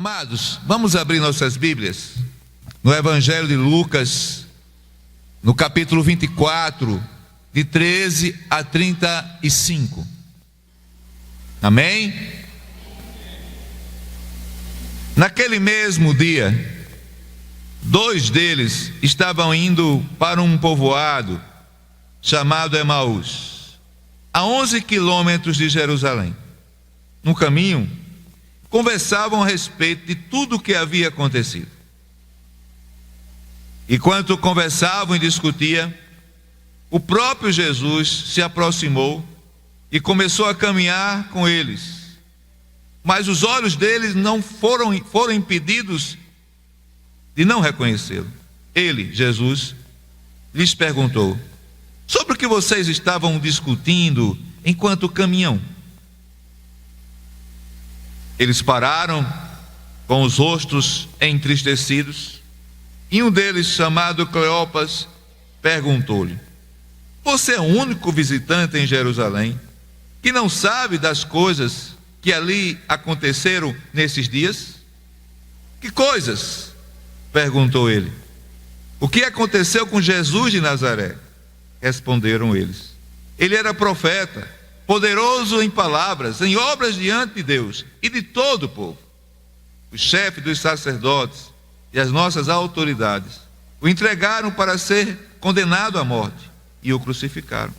Amados, vamos abrir nossas Bíblias no Evangelho de Lucas, no capítulo 24, de 13 a 35. Amém? Naquele mesmo dia, dois deles estavam indo para um povoado chamado Emaús, a 11 quilômetros de Jerusalém. No caminho, conversavam a respeito de tudo o que havia acontecido. Enquanto conversavam e discutiam, o próprio Jesus se aproximou e começou a caminhar com eles. Mas os olhos deles não foram impedidos de não reconhecê-lo. Ele, Jesus, lhes perguntou: sobre o que vocês estavam discutindo enquanto caminham? Eles pararam com os rostos entristecidos, e um deles, chamado Cleopas, perguntou-lhe: você é o único visitante em Jerusalém que não sabe das coisas que ali aconteceram nesses dias? Que coisas? Perguntou ele. O que aconteceu com Jesus de Nazaré? Responderam eles. Ele era profeta, poderoso em palavras, em obras diante de Deus e de todo o povo. O chefe dos sacerdotes e as nossas autoridades o entregaram para ser condenado à morte e o crucificaram.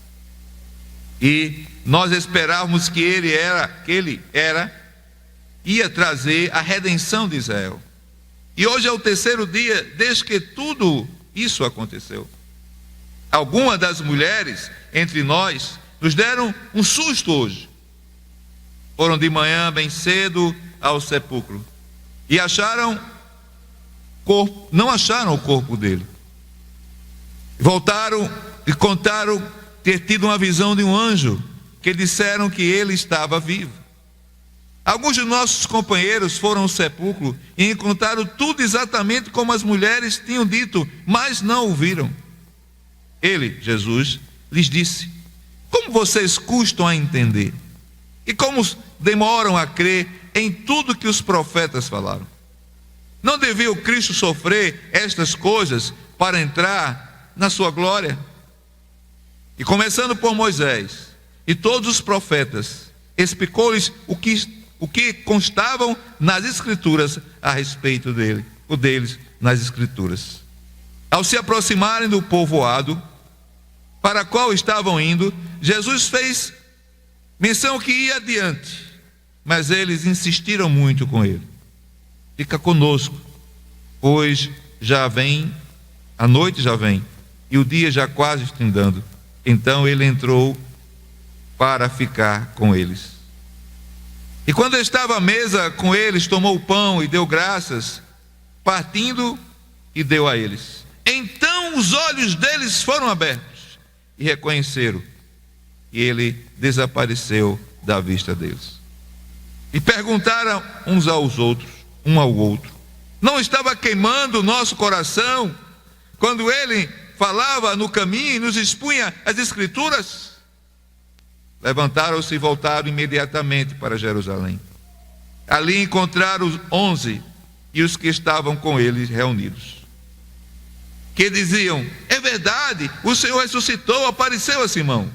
E nós esperávamos que ele ia trazer a redenção de Israel. E hoje é o terceiro dia desde que tudo isso aconteceu. Algumas das mulheres entre nós nos deram um susto hoje. Foram de manhã bem cedo ao sepulcro e não acharam o corpo dele. Voltaram e contaram ter tido uma visão de um anjo que disseram que ele estava vivo. Alguns de nossos companheiros foram ao sepulcro e encontraram tudo exatamente como as mulheres tinham dito, mas não o viram. Ele, Jesus, lhes disse: como vocês custam a entender? E como demoram a crer em tudo que os profetas falaram? Não devia o Cristo sofrer estas coisas para entrar na sua glória? E começando por Moisés e todos os profetas, explicou-lhes o que constavam nas Escrituras a respeito deles nas Escrituras. Ao se aproximarem do povoado para qual estavam indo, Jesus fez menção que ia adiante, mas eles insistiram muito com ele: fica conosco, pois a noite já vem, e o dia já quase findando. Então ele entrou para ficar com eles. E quando estava à mesa com eles, tomou o pão e deu graças, partindo e deu a eles. Então os olhos deles foram abertos e reconheceram, e ele desapareceu da vista deles. E perguntaram um ao outro: não estava queimando o nosso coração quando ele falava no caminho e nos expunha as Escrituras? Levantaram-se e voltaram imediatamente para Jerusalém. Ali encontraram os 11 e os que estavam com eles reunidos, que diziam: é verdade, o Senhor ressuscitou, apareceu a Simão.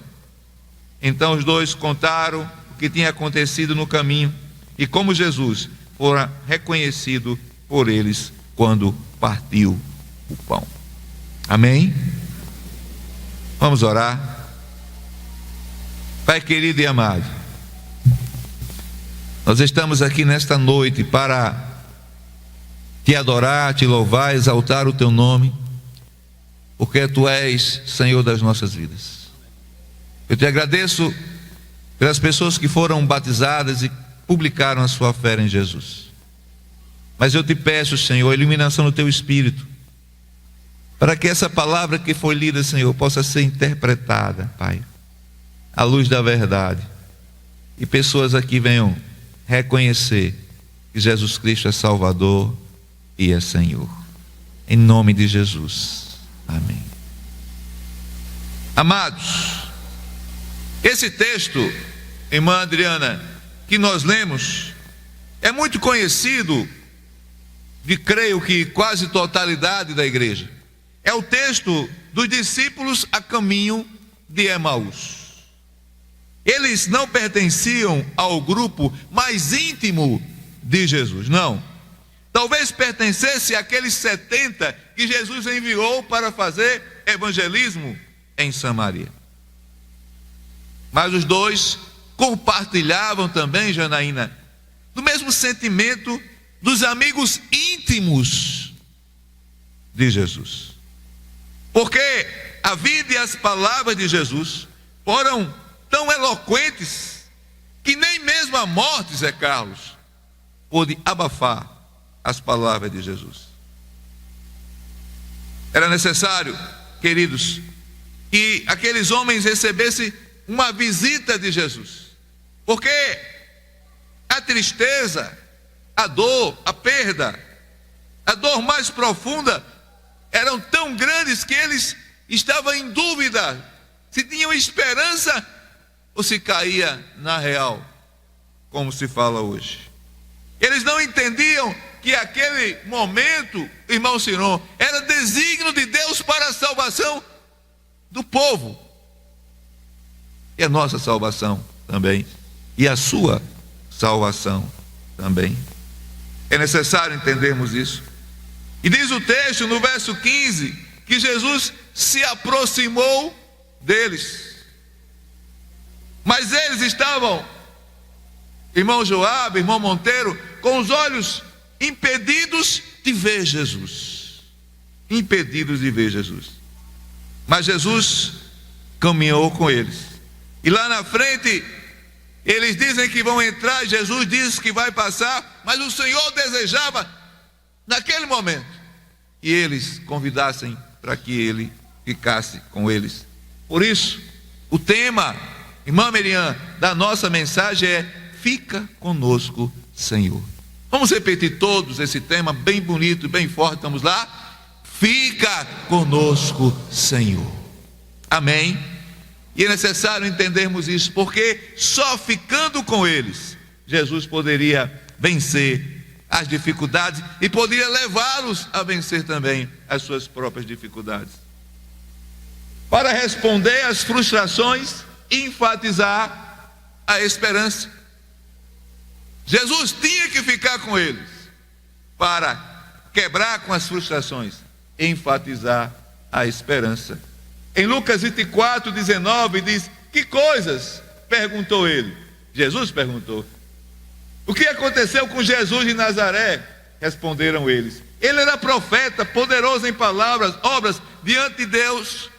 Então os dois contaram o que tinha acontecido no caminho e como Jesus fora reconhecido por eles quando partiu o pão. Amém? Vamos orar. Pai querido e amado, nós estamos aqui nesta noite para te adorar, te louvar, exaltar o teu nome, porque tu és Senhor das nossas vidas. Eu te agradeço pelas pessoas que foram batizadas e publicaram a sua fé em Jesus. Mas eu te peço, Senhor, a iluminação do teu Espírito, para que essa palavra que foi lida, Senhor, possa ser interpretada, Pai, à luz da verdade, e pessoas aqui venham reconhecer que Jesus Cristo é Salvador e é Senhor. Em nome de Jesus. Amém. Amados, esse texto, irmã Adriana, que nós lemos, é muito conhecido de, creio que, quase totalidade da igreja. É o texto dos discípulos a caminho de Emaús. Eles não pertenciam ao grupo mais íntimo de Jesus, não. Talvez pertencesse àqueles 70 que Jesus enviou para fazer evangelismo em Samaria. Mas os dois compartilhavam também, Janaína, do mesmo sentimento dos amigos íntimos de Jesus. Porque a vida e as palavras de Jesus foram tão eloquentes que nem mesmo a morte, Zé Carlos, pôde abafar as palavras de Jesus. Era necessário, queridos, que aqueles homens recebessem uma visita de Jesus, porque a tristeza, a dor, a perda, a dor mais profunda eram tão grandes que eles estavam em dúvida se tinham esperança ou se caía na real, como se fala hoje. Eles não entendiam que aquele momento, irmão Siron, era desígnio de Deus para a salvação do povo. E a nossa salvação também. E a sua salvação também. É necessário entendermos isso. E diz o texto no verso 15 que Jesus se aproximou deles. Mas eles estavam, irmão Joabe, irmão Monteiro, com os olhos impedidos de ver Jesus. Impedidos de ver Jesus. Mas Jesus caminhou com eles. E lá na frente, eles dizem que vão entrar, Jesus diz que vai passar, mas o Senhor desejava, naquele momento, que eles convidassem para que Ele ficasse com eles. Por isso, o tema, irmã Miriam, da nossa mensagem é: fica conosco, Senhor. Vamos repetir todos esse tema bem bonito, bem forte, vamos lá? Fica conosco, Senhor. Amém? E é necessário entendermos isso, porque só ficando com eles, Jesus poderia vencer as dificuldades e poderia levá-los a vencer também as suas próprias dificuldades. Para responder às frustrações, enfatizar a esperança. Jesus tinha que ficar com eles para quebrar com as frustrações, enfatizar a esperança. Em Lucas 24, 19 diz: que coisas? Perguntou ele. Jesus perguntou. O que aconteceu com Jesus de Nazaré? Responderam eles. Ele era profeta, poderoso em palavras, obras, diante de Deus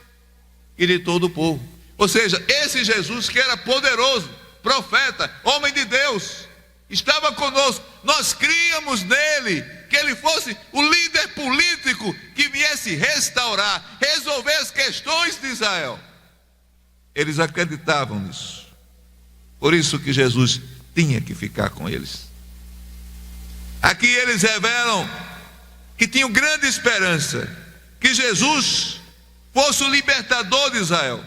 e de todo o povo. Ou seja, esse Jesus que era poderoso, profeta, homem de Deus, estava conosco. Nós críamos nele, que ele fosse o líder político que viesse restaurar, resolver as questões de Israel. Eles acreditavam nisso. Por isso que Jesus tinha que ficar com eles. Aqui eles revelam que tinham grande esperança que Jesus fosse o libertador de Israel.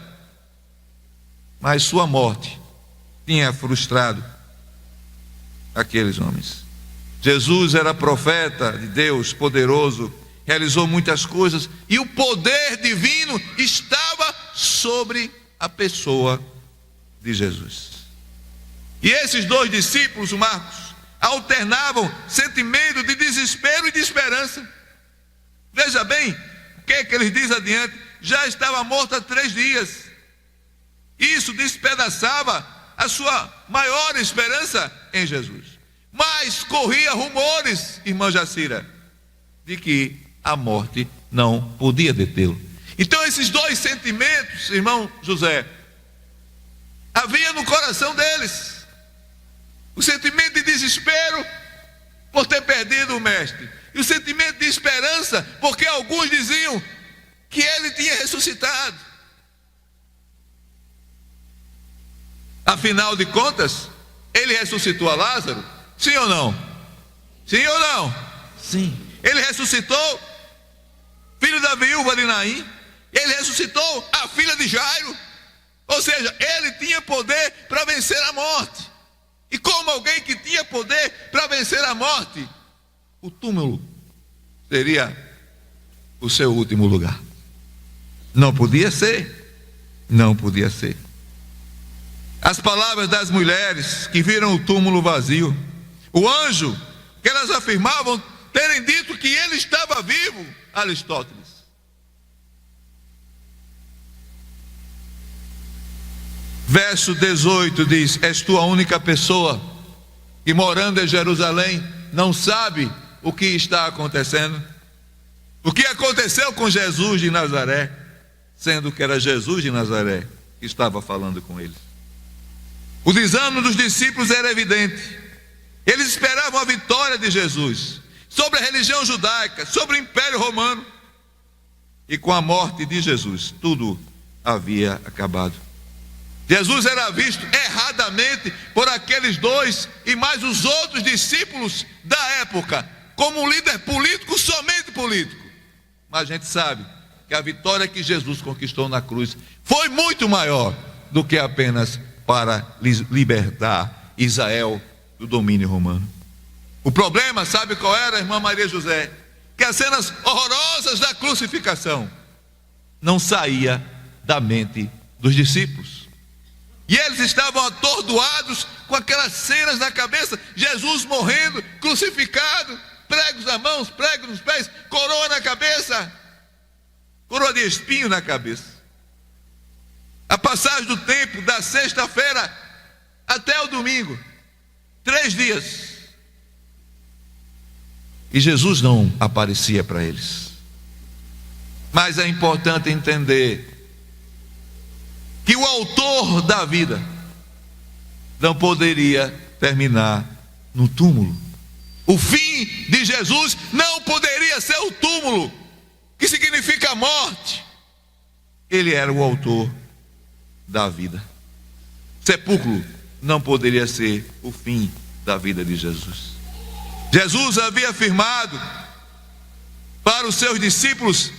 Mas sua morte tinha frustrado aqueles homens. Jesus era profeta de Deus, poderoso, realizou muitas coisas, e o poder divino estava sobre a pessoa de Jesus. E esses dois discípulos, Marcos, alternavam sentimento de desespero e de esperança. Veja bem, o que é que eles dizem adiante? Já estava morto há 3 dias. Isso despedaçava a sua maior esperança em Jesus. Mas corria rumores, irmã Jacira, de que a morte não podia detê-lo. Então esses dois sentimentos, irmão José, havia no coração deles. O sentimento de desespero por ter perdido o mestre, e o sentimento de esperança porque alguns diziam que ele tinha ressuscitado. Afinal de contas, ele ressuscitou a Lázaro? Sim ou não? Sim ou não? Sim. Ele ressuscitou filho da viúva de Naim. Ele ressuscitou a filha de Jairo. Ou seja, ele tinha poder para vencer a morte. E como alguém que tinha poder para vencer a morte, o túmulo seria o seu último lugar. Não podia ser. Não podia ser. As palavras das mulheres que viram o túmulo vazio, o anjo que elas afirmavam terem dito que ele estava vivo, Aristóteles. Verso 18 diz: és tu a única pessoa que, morando em Jerusalém, não sabe o que está acontecendo? O que aconteceu com Jesus de Nazaré, sendo que era Jesus de Nazaré que estava falando com eles. O desânimo dos discípulos era evidente. Eles esperavam a vitória de Jesus sobre a religião judaica, sobre o Império Romano. E com a morte de Jesus, tudo havia acabado. Jesus era visto erradamente por aqueles dois e mais os outros discípulos da época como um líder político, somente político. Mas a gente sabe que a vitória que Jesus conquistou na cruz foi muito maior do que apenas para libertar Israel do domínio romano. O problema, sabe qual era, irmã Maria José? Que as cenas horrorosas da crucificação não saía da mente dos discípulos. E eles estavam atordoados com aquelas cenas na cabeça, Jesus morrendo, crucificado, pregos nas mãos, pregos nos pés, coroa na cabeça, coroa de espinho na cabeça. A passagem do tempo da sexta-feira até o domingo, 3 dias. E Jesus não aparecia para eles. Mas é importante entender que o autor da vida não poderia terminar no túmulo. O fim de Jesus não poderia ser o túmulo, que significa a morte. Ele era o autor da vida. Sepulcro não poderia ser o fim da vida de Jesus. Jesus havia afirmado para os seus discípulos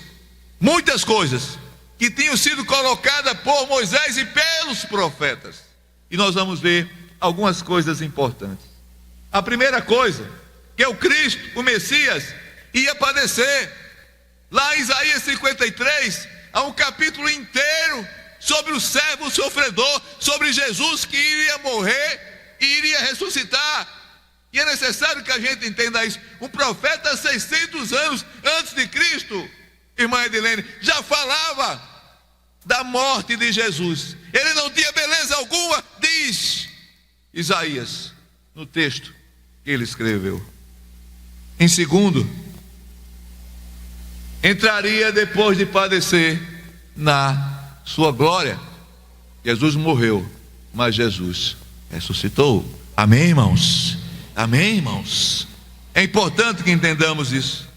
muitas coisas que tinham sido colocadas por Moisés e pelos profetas. E nós vamos ver algumas coisas importantes. A primeira coisa, que o Cristo, o Messias, ia padecer. Lá em Isaías 53, há um capítulo inteiro sobre o servo sofredor, sobre Jesus que iria morrer e iria ressuscitar. E é necessário que a gente entenda isso. Um profeta 600 anos antes de Cristo, irmã Edilene, já falava da morte de Jesus. Ele não tinha beleza alguma, diz Isaías, no texto que ele escreveu. Em segundo, entraria depois de padecer na sua glória. Jesus morreu, mas Jesus ressuscitou. Amém, irmãos? Amém, irmãos? É importante que entendamos isso.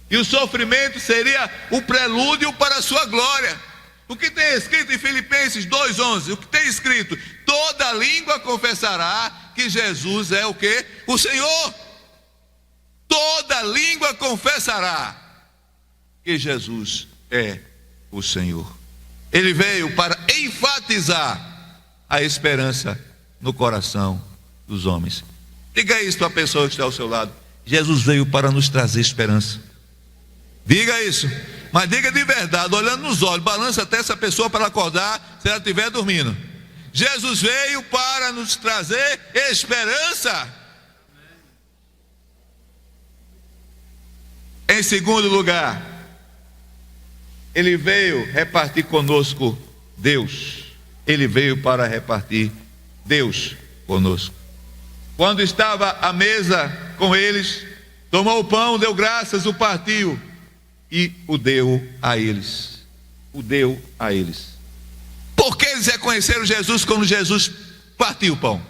E o sofrimento seria o prelúdio para a sua glória. O que tem escrito em Filipenses 2:11? O que tem escrito? Toda língua confessará que Jesus é o quê? O Senhor. Toda língua confessará que Jesus é o Senhor. Ele veio para enfatizar a esperança no coração dos homens. Diga isso para a pessoa que está ao seu lado. Jesus veio para nos trazer esperança. Diga isso, mas diga de verdade, olhando nos olhos, balança até essa pessoa para ela acordar, se ela estiver dormindo. Jesus veio para nos trazer esperança. Em segundo lugar, ele veio repartir conosco Deus. Ele veio para repartir Deus conosco. Quando estava à mesa com eles, tomou o pão, deu graças, o partiu e o deu a eles. O deu a eles. Por que eles reconheceram Jesus quando Jesus partiu o pão?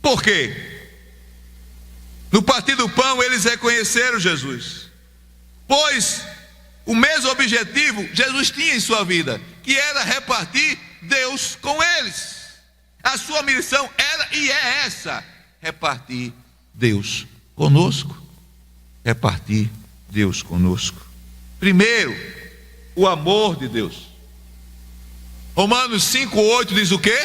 Por quê? No partir do pão eles reconheceram Jesus, pois o mesmo objetivo Jesus tinha em sua vida, que era repartir Deus com eles. A sua missão era e é essa: repartir Deus conosco. Repartir Deus conosco. Primeiro, o amor de Deus. Romanos 5:8 diz o quê?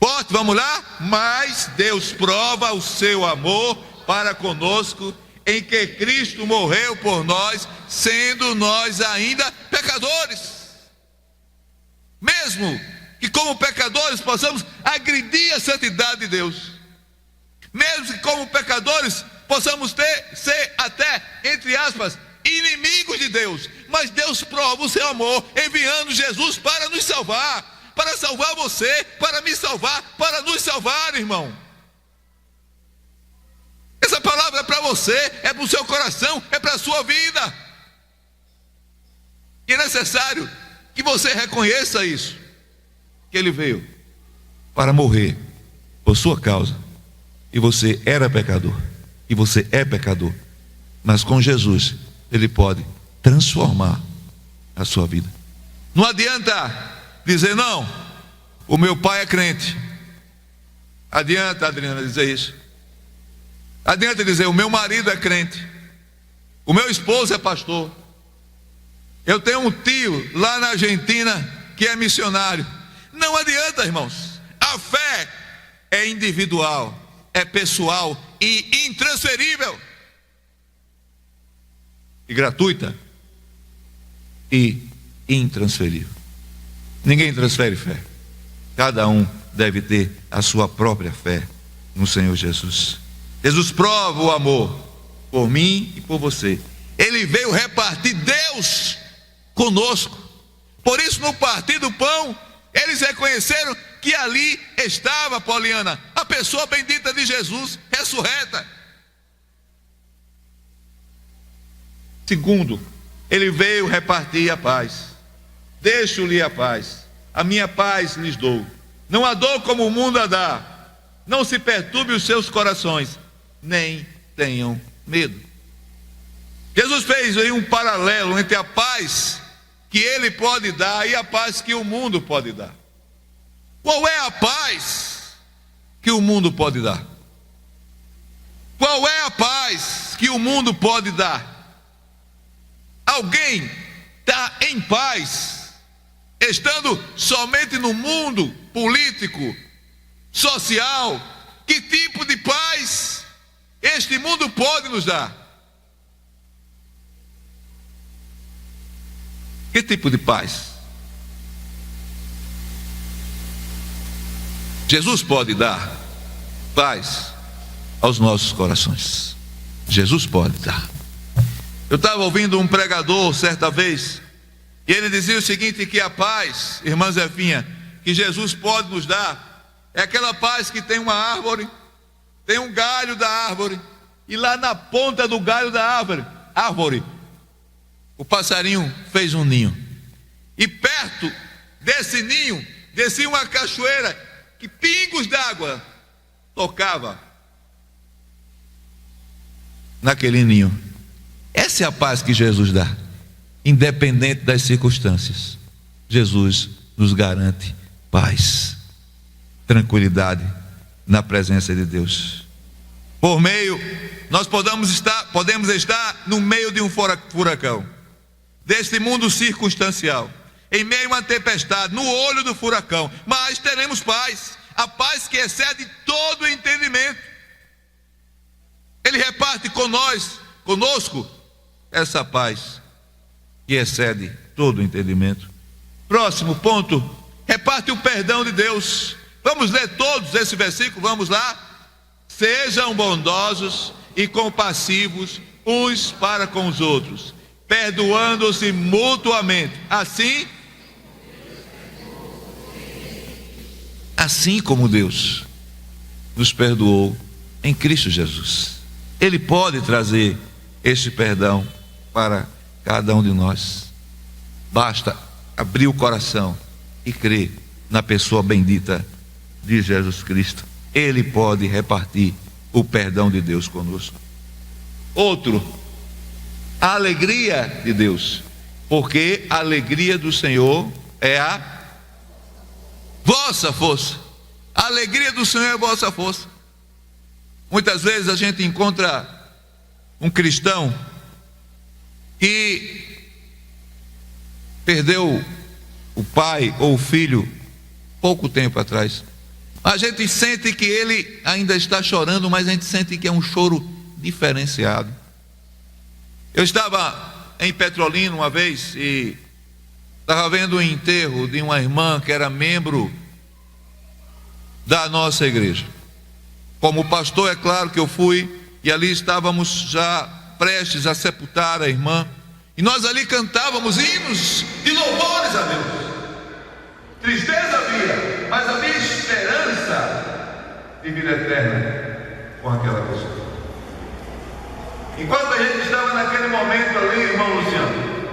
Forte, vamos lá? Mas Deus prova o seu amor para conosco em que Cristo morreu por nós, sendo nós ainda pecadores. Mesmo que como pecadores possamos agredir a santidade de Deus, mesmo que como pecadores possamos ser até, entre aspas, inimigos de Deus, mas Deus prova o seu amor enviando Jesus para nos salvar, para salvar você, para me salvar, para nos salvar, irmão. Essa palavra é para você, é para o seu coração, é para a sua vida. E é necessário que você reconheça isso, que Ele veio para morrer por sua causa, e você era pecador, e você é pecador, mas com Jesus Ele pode transformar a sua vida. Não adianta dizer: não, o meu pai é crente. Adianta, Adriana, dizer isso. Adianta dizer: o meu marido é crente, o meu esposo é pastor, eu tenho um tio lá na Argentina que é missionário. Não adianta, irmãos. A fé é individual, é pessoal e intransferível, e gratuita e intransferível. Ninguém transfere fé. Cada um deve ter a sua própria fé no Senhor Jesus. Jesus prova o amor por mim e por você. Ele veio repartir Deus conosco. Por isso, no partir do pão, eles reconheceram que ali estava, Poliana, a pessoa bendita de Jesus, ressurreta. Segundo, Ele veio repartir a paz. Deixo-lhe a paz, a minha paz lhes dou. Não a dou como o mundo a dá. Não se perturbe os seus corações, nem tenham medo. Jesus fez aí um paralelo entre a paz que Ele pode dar e a paz que o mundo pode dar. Qual é a paz que o mundo pode dar? Qual é a paz que o mundo pode dar? Alguém está em paz estando somente no mundo político, social? Que tipo de paz este mundo pode nos dar? Que tipo de paz? Jesus pode dar paz aos nossos corações. Jesus pode dar. Eu estava ouvindo um pregador certa vez, e ele dizia o seguinte: que a paz, irmã Zefinha, que Jesus pode nos dar, é aquela paz que tem uma árvore, tem um galho da árvore, e lá na ponta do galho da árvore, o passarinho fez um ninho, e perto desse ninho descia uma cachoeira que pingos d'água tocava naquele ninho. Essa é a paz que Jesus dá, independente das circunstâncias. Jesus nos garante paz, tranquilidade na presença de Deus. Por meio, nós podemos estar no meio de um furacão, deste mundo circunstancial, em meio a uma tempestade, no olho do furacão, mas teremos paz, a paz que excede todo o entendimento. Ele reparte conosco essa paz que excede todo o entendimento. Próximo ponto: reparte o perdão de Deus. Vamos ler todos esse versículo, vamos lá. Sejam bondosos e compassivos uns para com os outros, perdoando-se mutuamente, assim como Deus nos perdoou em Cristo Jesus. Ele pode trazer este perdão para cada um de nós. Basta abrir o coração e crer na pessoa bendita de Jesus Cristo. Ele pode repartir o perdão de Deus conosco. Outro, a alegria de Deus, porque a alegria do Senhor é a vossa força. A alegria do Senhor é a vossa força. Muitas vezes a gente encontra um cristão que perdeu o pai ou o filho pouco tempo atrás. A gente sente que ele ainda está chorando, mas a gente sente que é um choro diferenciado. Eu estava em Petrolina uma vez e estava vendo o enterro de uma irmã que era membro da nossa igreja. Como pastor, é claro que eu fui, e ali estávamos já prestes a sepultar a irmã, e nós ali cantávamos hinos de louvores a Deus. Tristeza havia, mas havia esperança de vida eterna com aquela pessoa. Enquanto a gente estava naquele momento ali, irmão Luciano,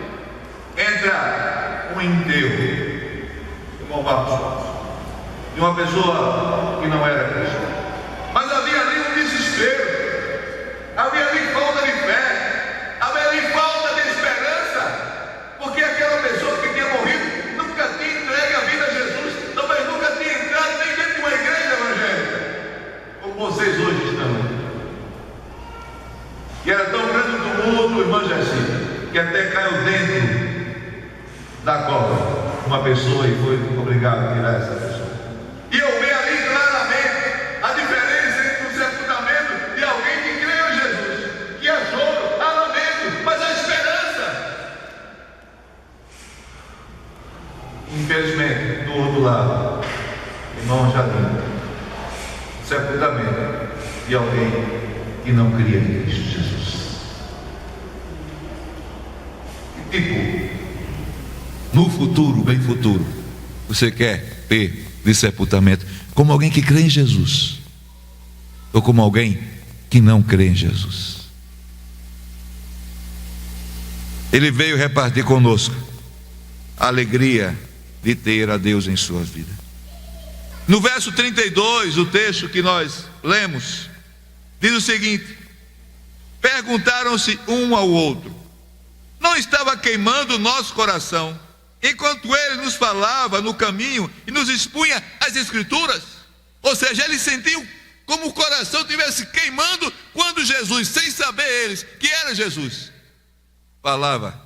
entra um enterro, irmão Marcos, de uma pessoa que não era cristã. Mas havia ali um desespero, havia ali falta de fé, havia ali falta de esperança, porque aquela pessoa que tinha morrido nunca tinha entregue a vida a Jesus, talvez nunca tinha entrado nem dentro de uma igreja evangélica, como vocês hoje estão. E era tão grande o tumulto, irmã Jacinta, que até caiu dentro da cova uma pessoa e foi obrigado a tirar essa pessoa. E eu vi ali claramente a diferença entre o sepultamento de alguém que creu em Jesus, que é choro, há lamento, mas há esperança. Infelizmente, do outro lado, irmão Jardim, sepultamento de alguém que não cria em Cristo Jesus. Que tipo, no futuro, bem futuro, você quer ter de sepultamento? Como alguém que crê em Jesus, ou como alguém que não crê em Jesus? Ele veio repartir conosco a alegria de ter a Deus em suas vidas. No verso 32, o texto que nós lemos, diz o seguinte: perguntaram-se um ao outro: não estava queimando o nosso coração enquanto ele nos falava no caminho e nos expunha as escrituras? Ou seja, eles sentiam como o coração estivesse queimando quando Jesus, sem saber eles que era Jesus, falava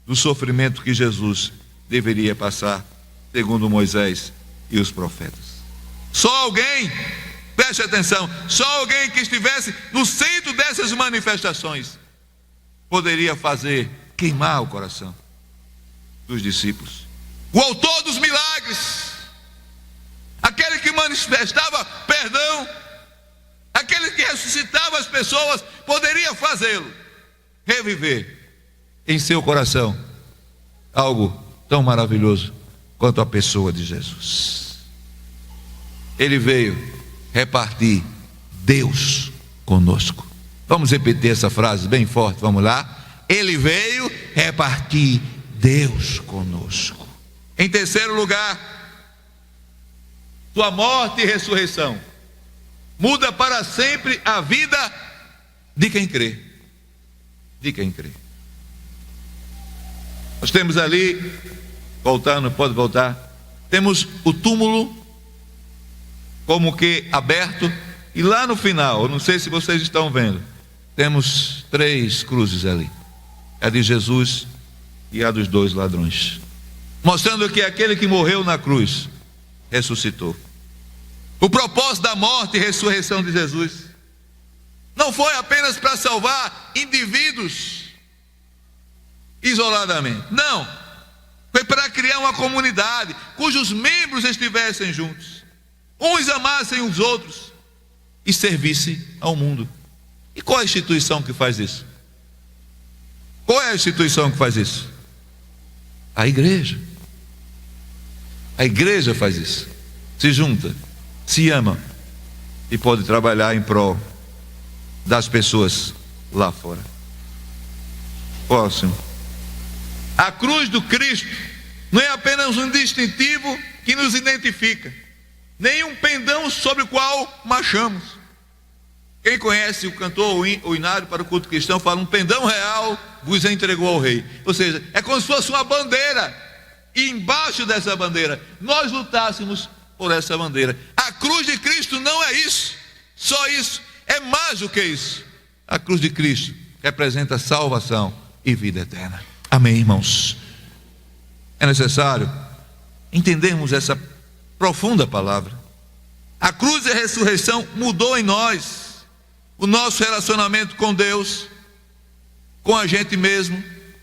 do sofrimento que Jesus deveria passar, segundo Moisés e os profetas. Só alguém, preste atenção, só alguém que estivesse no centro dessas manifestações poderia fazer queimar o coração dos discípulos. O autor dos milagres, aquele que manifestava perdão, aquele que ressuscitava as pessoas, poderia fazê-lo reviver em seu coração algo tão maravilhoso quanto a pessoa de Jesus. Ele veio repartir Deus conosco. Vamos repetir essa frase bem forte, vamos lá? Ele veio repartir Deus conosco. Em terceiro lugar, sua morte e ressurreição muda para sempre a vida de quem crê. De quem crê. Nós temos ali, voltando, pode voltar, temos o túmulo como que aberto, e lá no final, eu não sei se vocês estão vendo, temos 3 cruzes ali, a de Jesus e a dos 2 ladrões, mostrando que aquele que morreu na cruz ressuscitou. O propósito da morte e ressurreição de Jesus não foi apenas para salvar indivíduos isoladamente, não, foi para criar uma comunidade cujos membros estivessem juntos, uns amassem os outros e servissem ao mundo. E qual é a instituição que faz isso? Qual é a instituição que faz isso? A igreja. A igreja faz isso, se junta, se ama e pode trabalhar em prol das pessoas lá fora. Próximo. A cruz do Cristo não é apenas um distintivo que nos identifica, nem um pendão sobre o qual marchamos. Quem conhece o cantor o hinário para o culto cristão fala: um pendão real vos entregou ao rei. Ou seja, é como se fosse uma bandeira, e embaixo dessa bandeira nós lutássemos por essa bandeira. A cruz de Cristo não é isso, só isso, é mais do que isso. A cruz de Cristo representa salvação e vida eterna. Amém, irmãos? É necessário entendermos essa profunda palavra. A cruz e a ressurreição mudou em nós o nosso relacionamento com Deus, com a gente mesmo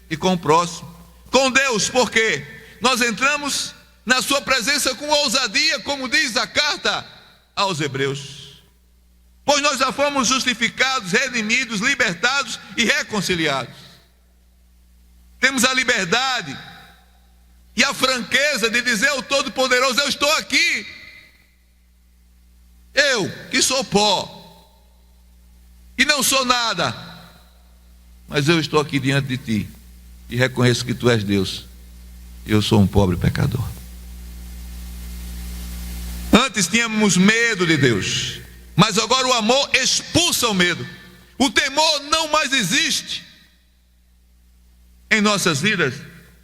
e com o próximo. Com Deus, porque nós entramos na sua presença com ousadia, como diz a carta aos Hebreus. Pois nós já fomos justificados, redimidos, libertados e reconciliados. Temos a liberdade e a franqueza de dizer ao Todo-Poderoso: eu estou aqui. Eu, que sou pó, que não sou nada, mas eu estou aqui diante de ti e reconheço que tu és Deus. Eu sou um pobre pecador. Antes tínhamos medo de Deus, mas agora o amor expulsa o medo. O temor não mais existe em nossas vidas,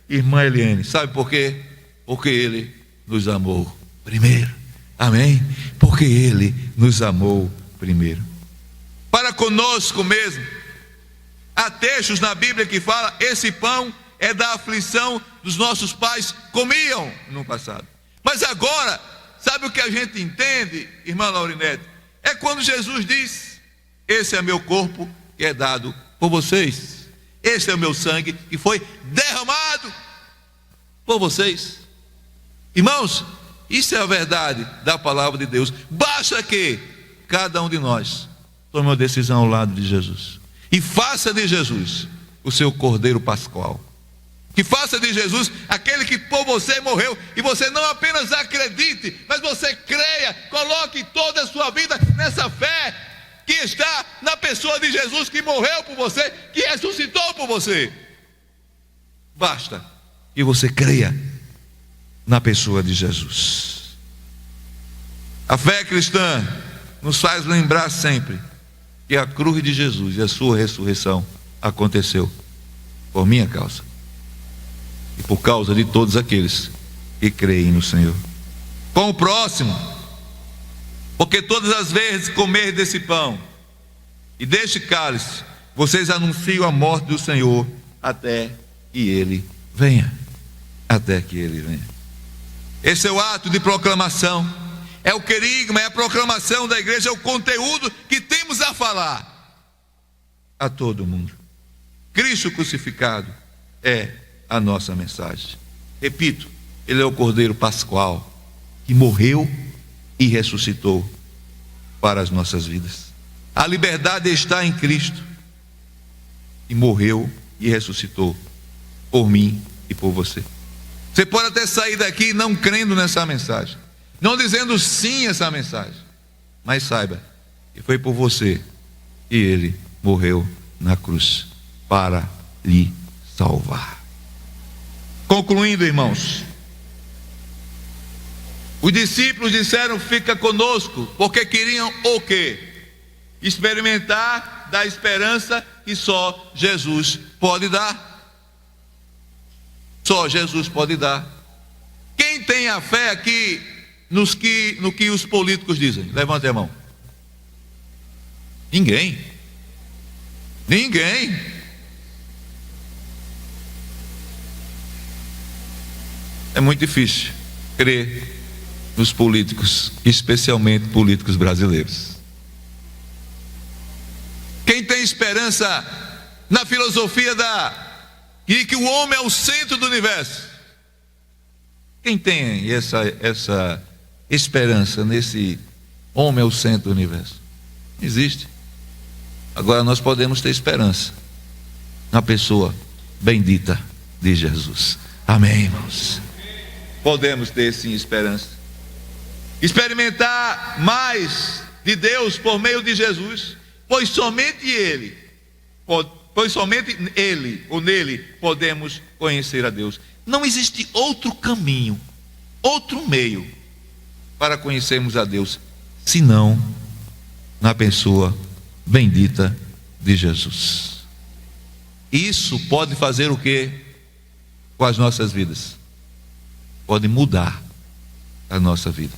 irmã Eliane. Sabe por quê? Porque Ele nos amou primeiro. Amém? Porque Ele nos amou primeiro. Para conosco mesmo. Há textos na Bíblia que fala: esse pão é da aflição dos nossos pais comiam no passado. Mas agora, sabe o que a gente entende, irmã Laurinete? É quando Jesus diz: esse é meu corpo que é dado por vocês. Esse é o meu sangue que foi derramado por vocês. Irmãos, isso é a verdade da palavra de Deus. Basta que cada um de nós tome uma decisão ao lado de Jesus e faça de Jesus o seu Cordeiro Pascual. Que faça de Jesus aquele que por você morreu, e você não apenas acredite, mas você creia, coloque toda a sua vida nessa fé que está na pessoa de Jesus, que morreu por você, que ressuscitou por você. Basta que você creia na pessoa de Jesus. A fé cristã nos faz lembrar sempre que a cruz de Jesus e a sua ressurreição aconteceu por minha causa e por causa de todos aqueles que creem no Senhor. Com o próximo, porque todas as vezes comer desse pão e deste cálice, vocês anunciam a morte do Senhor até que Ele venha. Até que Ele venha. Esse é o ato de proclamação, é o querigma, é a proclamação da igreja, é o conteúdo que temos a falar a todo mundo. Cristo crucificado é a nossa mensagem. Repito, Ele é o Cordeiro Pascual que morreu e ressuscitou para as nossas vidas. A liberdade está em Cristo, e morreu e ressuscitou por mim e por você. Você pode até sair daqui não crendo nessa mensagem, não dizendo sim a essa mensagem, mas saiba que foi por você que Ele morreu na cruz para lhe salvar. Concluindo, irmãos, os discípulos disseram: fica conosco, porque queriam o quê? Experimentar da esperança que só Jesus pode dar. Só Jesus pode dar. Quem tem a fé aqui no que os políticos dizem? Levante a mão. Ninguém. Ninguém. É muito difícil crer nos políticos, especialmente políticos brasileiros. Quem tem esperança na filosofia de que o homem é o centro do universo? Quem tem essa esperança nesse homem é o centro do universo? Não existe. Agora nós podemos ter esperança na pessoa bendita de Jesus. Amém, irmãos? Podemos ter sim esperança. Experimentar mais de Deus por meio de Jesus, pois somente Ele ou nele podemos conhecer a Deus. Não existe outro caminho, outro meio para conhecermos a Deus, senão na pessoa bendita de Jesus. Isso pode fazer o quê com as nossas vidas? Pode mudar a nossa vida.